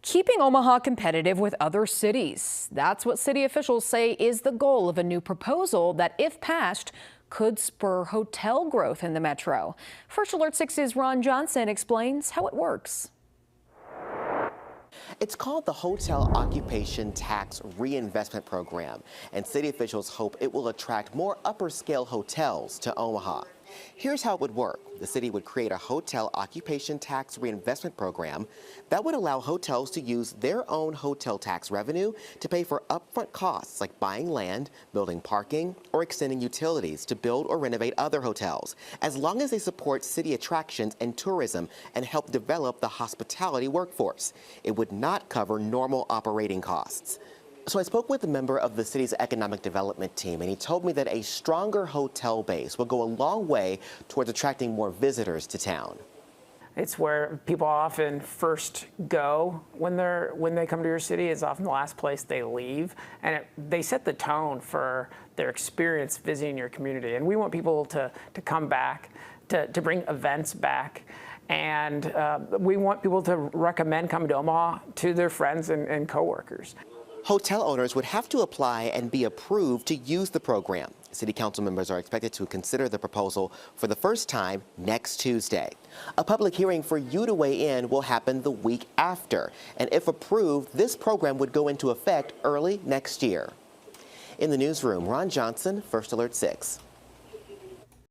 Keeping Omaha competitive with other cities. That's what city officials say is the goal of a new proposal that, if passed, could spur hotel growth in the metro. First Alert 6's Ron Johnson explains how it works. It's called the Hotel Occupation Tax Reinvestment Program, and city officials hope it will attract more upper-scale hotels to Omaha. Here's how it would work. The city would create a hotel occupation tax reinvestment program that would allow hotels to use their own hotel tax revenue to pay for upfront costs like buying land, building parking, or extending utilities to build or renovate other hotels, as long as they support city attractions and tourism and help develop the hospitality workforce. It would not cover normal operating costs. So I spoke with a member of the city's economic development team, and he told me that a stronger hotel base will go a long way towards attracting more visitors to town. It's where people often first go when they come to your city. It's often the last place they leave, and they set the tone for their experience visiting your community. And we want people to come back, to bring events back. And we want people to recommend coming to Omaha to their friends and coworkers. Hotel owners would have to apply and be approved to use the program. City council members are expected to consider the proposal for the first time next Tuesday. A public hearing for you to weigh in will happen the week after, and if approved, this program would go into effect early next year. In the newsroom, Ron Johnson, First Alert 6.